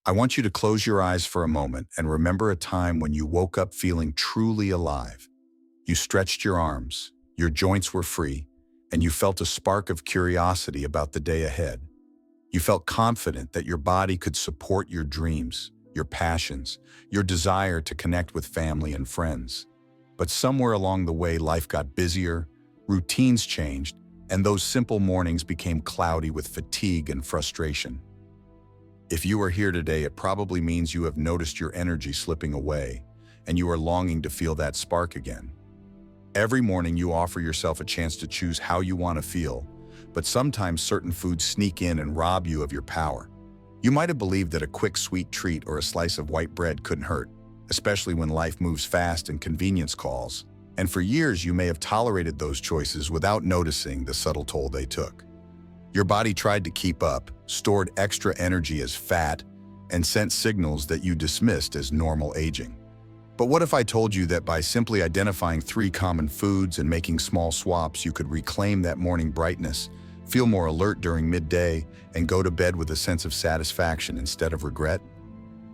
I want you to close your eyes for a moment and remember a time when you woke up feeling truly alive. You stretched your arms, your joints were free, and you felt a spark of curiosity about the day ahead. You felt confident that your body could support your dreams, your passions, your desire to connect with family and friends. But somewhere along the way, life got busier, routines changed, and those simple mornings became cloudy with fatigue and frustration. If you are here today, it probably means you have noticed your energy slipping away, and you are longing to feel that spark again. Every morning you offer yourself a chance to choose how you want to feel, but sometimes certain foods sneak in and rob you of your power. You might have believed that a quick sweet treat or a slice of white bread couldn't hurt, especially when life moves fast and convenience calls. And for years you may have tolerated those choices without noticing the subtle toll they took. Your body tried to keep up, stored extra energy as fat, and sent signals that you dismissed as normal aging. But what if I told you that by simply identifying 3 common foods and making small swaps, you could reclaim that morning brightness, feel more alert during midday, and go to bed with a sense of satisfaction instead of regret?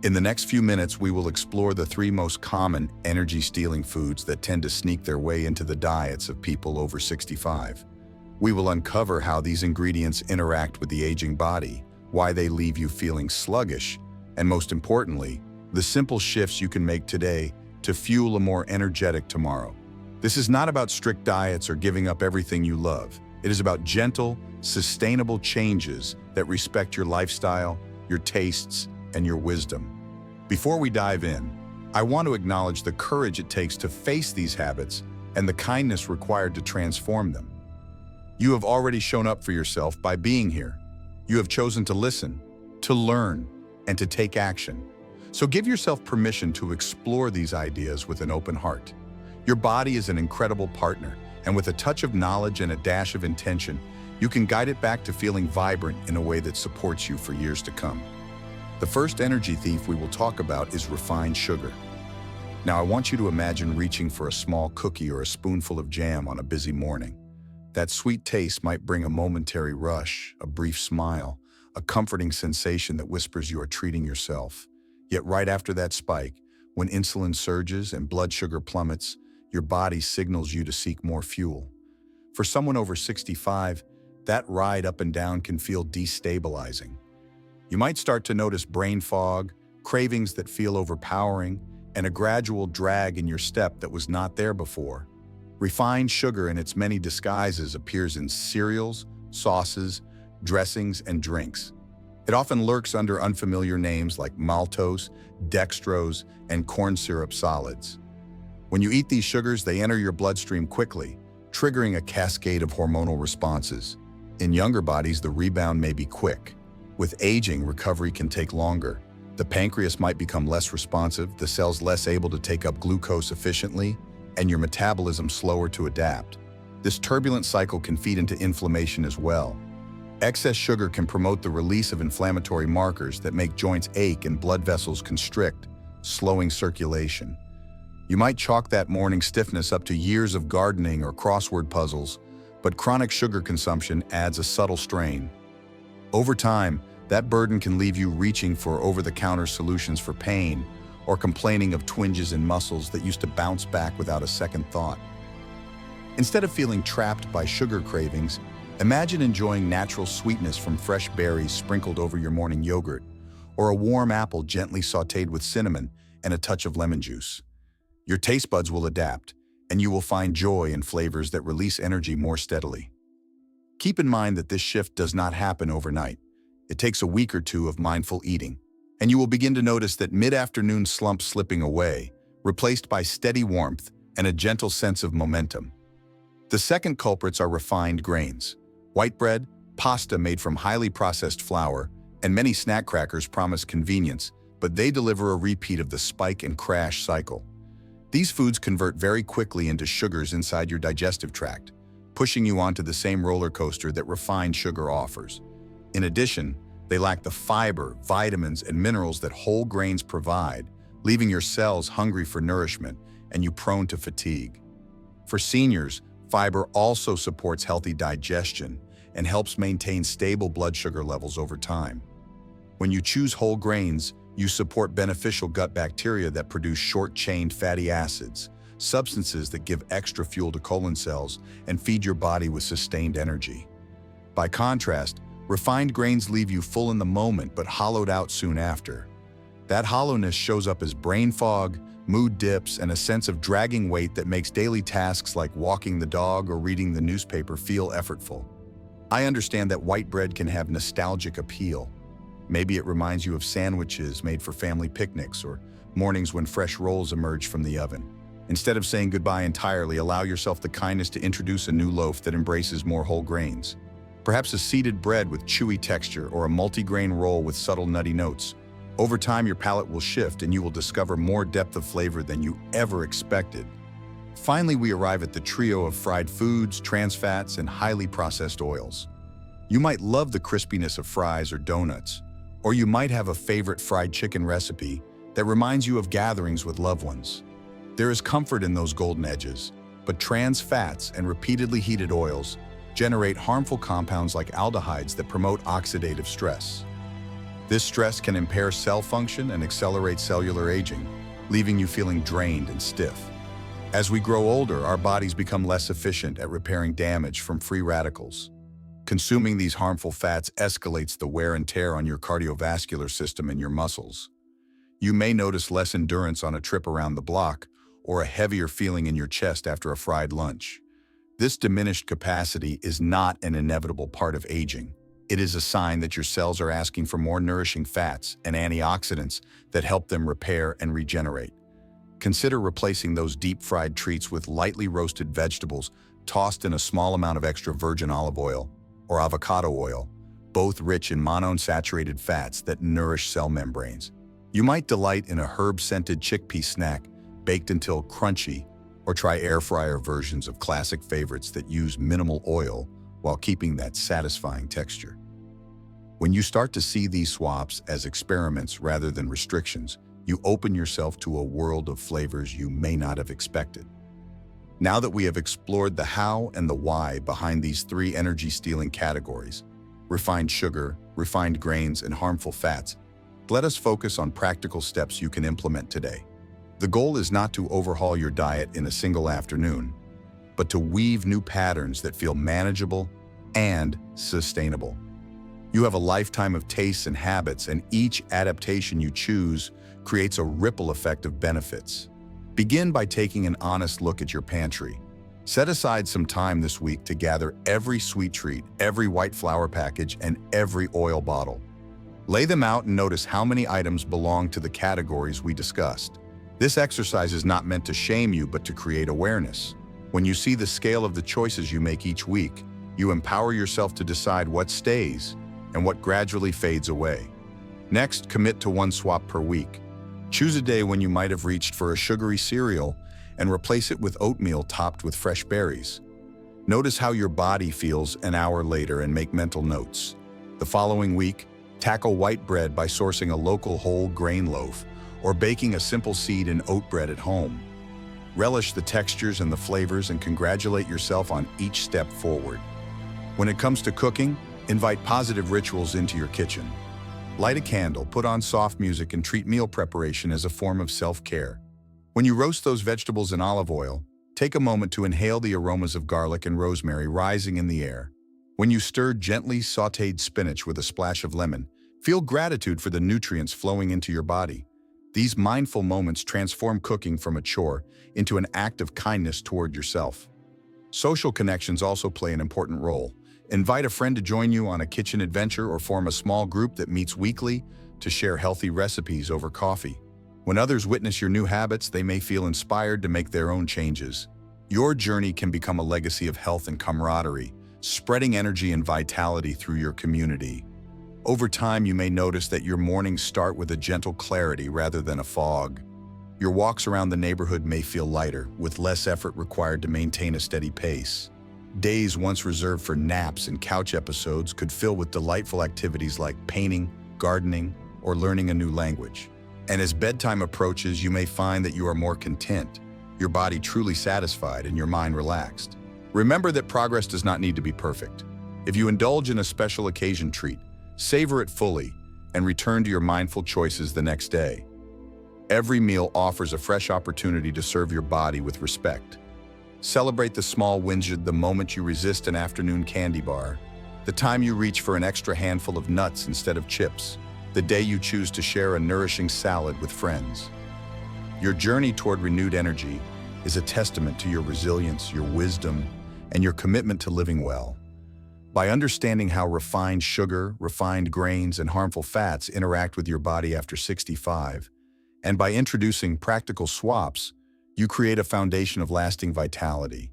In the next few minutes, we will explore the 3 most common energy-stealing foods that tend to sneak their way into the diets of people over 65. We will uncover how these ingredients interact with the aging body, why they leave you feeling sluggish, and most importantly, the simple shifts you can make today to fuel a more energetic tomorrow. This is not about strict diets or giving up everything you love. It is about gentle, sustainable changes that respect your lifestyle, your tastes, and your wisdom. Before we dive in, I want to acknowledge the courage it takes to face these habits and the kindness required to transform them. You have already shown up for yourself by being here. You have chosen to listen, to learn, and to take action. So give yourself permission to explore these ideas with an open heart. Your body is an incredible partner, and with a touch of knowledge and a dash of intention, you can guide it back to feeling vibrant in a way that supports you for years to come. The first energy thief we will talk about is refined sugar. Now, I want you to imagine reaching for a small cookie or a spoonful of jam on a busy morning. That sweet taste might bring a momentary rush, a brief smile, a comforting sensation that whispers you are treating yourself. Yet right after that spike, when insulin surges and blood sugar plummets, your body signals you to seek more fuel. For someone over 65, that ride up and down can feel destabilizing. You might start to notice brain fog, cravings that feel overpowering, and a gradual drag in your step that was not there before. Refined sugar in its many disguises appears in cereals, sauces, dressings, and drinks. It often lurks under unfamiliar names like maltose, dextrose, and corn syrup solids. When you eat these sugars, they enter your bloodstream quickly, triggering a cascade of hormonal responses. In younger bodies, the rebound may be quick. With aging, recovery can take longer. The pancreas might become less responsive, the cells less able to take up glucose efficiently, and your metabolism slower to adapt. This turbulent cycle can feed into inflammation as well. Excess sugar can promote the release of inflammatory markers that make joints ache and blood vessels constrict, slowing circulation. You might chalk that morning stiffness up to years of gardening or crossword puzzles, but chronic sugar consumption adds a subtle strain. Over time, that burden can leave you reaching for over-the-counter solutions for pain or complaining of twinges in muscles that used to bounce back without a second thought. Instead of feeling trapped by sugar cravings, imagine enjoying natural sweetness from fresh berries sprinkled over your morning yogurt, or a warm apple gently sautéed with cinnamon and a touch of lemon juice. Your taste buds will adapt, and you will find joy in flavors that release energy more steadily. Keep in mind that this shift does not happen overnight. It takes a week or 2 of mindful eating, and you will begin to notice that mid-afternoon slump slipping away, replaced by steady warmth and a gentle sense of momentum. The second culprits are refined grains. White bread, pasta made from highly processed flour, and many snack crackers promise convenience, but they deliver a repeat of the spike and crash cycle. These foods convert very quickly into sugars inside your digestive tract, pushing you onto the same roller coaster that refined sugar offers. In addition, they lack the fiber, vitamins, and minerals that whole grains provide, leaving your cells hungry for nourishment and you prone to fatigue. For seniors, fiber also supports healthy digestion and helps maintain stable blood sugar levels over time. When you choose whole grains, you support beneficial gut bacteria that produce short-chained fatty acids, substances that give extra fuel to colon cells and feed your body with sustained energy. By contrast, refined grains leave you full in the moment but hollowed out soon after. That hollowness shows up as brain fog, mood dips, and a sense of dragging weight that makes daily tasks like walking the dog or reading the newspaper feel effortful. I understand that white bread can have nostalgic appeal. Maybe it reminds you of sandwiches made for family picnics or mornings when fresh rolls emerge from the oven. Instead of saying goodbye entirely, allow yourself the kindness to introduce a new loaf that embraces more whole grains. Perhaps a seeded bread with chewy texture or a multi-grain roll with subtle nutty notes. Over time, your palate will shift and you will discover more depth of flavor than you ever expected. Finally, we arrive at the trio of fried foods, trans fats, and highly processed oils. You might love the crispiness of fries or donuts, or you might have a favorite fried chicken recipe that reminds you of gatherings with loved ones. There is comfort in those golden edges, but trans fats and repeatedly heated oils generate harmful compounds like aldehydes that promote oxidative stress. This stress can impair cell function and accelerate cellular aging, leaving you feeling drained and stiff. As we grow older, our bodies become less efficient at repairing damage from free radicals. Consuming these harmful fats escalates the wear and tear on your cardiovascular system and your muscles. You may notice less endurance on a trip around the block or a heavier feeling in your chest after a fried lunch. This diminished capacity is not an inevitable part of aging. It is a sign that your cells are asking for more nourishing fats and antioxidants that help them repair and regenerate. Consider replacing those deep-fried treats with lightly roasted vegetables tossed in a small amount of extra virgin olive oil or avocado oil, both rich in monounsaturated fats that nourish cell membranes. You might delight in a herb-scented chickpea snack baked until crunchy, or try air fryer versions of classic favorites that use minimal oil while keeping that satisfying texture. When you start to see these swaps as experiments rather than restrictions, you open yourself to a world of flavors you may not have expected. Now that we have explored the how and the why behind these three energy-stealing categories, refined sugar, refined grains, and harmful fats, let us focus on practical steps you can implement today. The goal is not to overhaul your diet in a single afternoon, but to weave new patterns that feel manageable and sustainable. You have a lifetime of tastes and habits, and each adaptation you choose creates a ripple effect of benefits. Begin by taking an honest look at your pantry. Set aside some time this week to gather every sweet treat, every white flour package, and every oil bottle. Lay them out and notice how many items belong to the categories we discussed. This exercise is not meant to shame you, but to create awareness. When you see the scale of the choices you make each week, you empower yourself to decide what stays and what gradually fades away. Next, commit to one swap per week. Choose a day when you might have reached for a sugary cereal and replace it with oatmeal topped with fresh berries. Notice how your body feels an hour later and make mental notes. The following week, tackle white bread by sourcing a local whole grain loaf or baking a simple seed and oat bread at home. Relish the textures and the flavors and congratulate yourself on each step forward. When it comes to cooking, invite positive rituals into your kitchen. Light a candle, put on soft music, and treat meal preparation as a form of self-care. When you roast those vegetables in olive oil, take a moment to inhale the aromas of garlic and rosemary rising in the air. When you stir gently sautéed spinach with a splash of lemon, feel gratitude for the nutrients flowing into your body. These mindful moments transform cooking from a chore into an act of kindness toward yourself. Social connections also play an important role. Invite a friend to join you on a kitchen adventure or form a small group that meets weekly to share healthy recipes over coffee. When others witness your new habits, they may feel inspired to make their own changes. Your journey can become a legacy of health and camaraderie, spreading energy and vitality through your community. Over time, you may notice that your mornings start with a gentle clarity rather than a fog. Your walks around the neighborhood may feel lighter, with less effort required to maintain a steady pace. Days once reserved for naps and couch episodes could fill with delightful activities like painting, gardening, or learning a new language. And as bedtime approaches, you may find that you are more content, your body truly satisfied, and your mind relaxed. Remember that progress does not need to be perfect. If you indulge in a special occasion treat, savor it fully and return to your mindful choices the next day. Every meal offers a fresh opportunity to serve your body with respect. Celebrate the small wins, the moment you resist an afternoon candy bar, the time you reach for an extra handful of nuts instead of chips, the day you choose to share a nourishing salad with friends. Your journey toward renewed energy is a testament to your resilience, your wisdom, and your commitment to living well. By understanding how refined sugar, refined grains, and harmful fats interact with your body after 65, and by introducing practical swaps, you create a foundation of lasting vitality.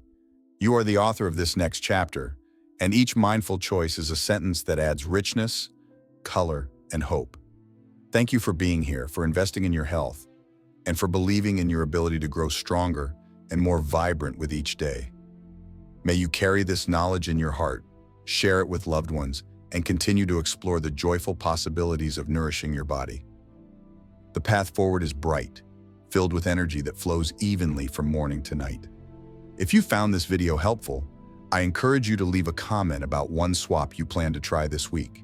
You are the author of this next chapter, and each mindful choice is a sentence that adds richness, color, and hope. Thank you for being here, for investing in your health, and for believing in your ability to grow stronger and more vibrant with each day. May you carry this knowledge in your heart, share it with loved ones, and continue to explore the joyful possibilities of nourishing your body. The path forward is bright, filled with energy that flows evenly from morning to night. If you found this video helpful, I encourage you to leave a comment about one swap you plan to try this week.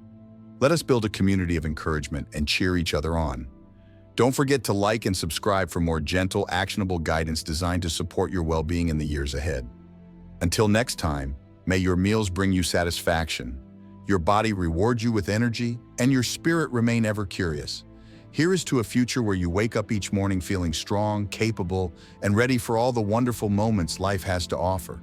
Let us build a community of encouragement and cheer each other on. Don't forget to like and subscribe for more gentle, actionable guidance designed to support your well-being in the years ahead. Until next time, may your meals bring you satisfaction, your body reward you with energy, and your spirit remain ever curious. Here is to a future where you wake up each morning feeling strong, capable, and ready for all the wonderful moments life has to offer.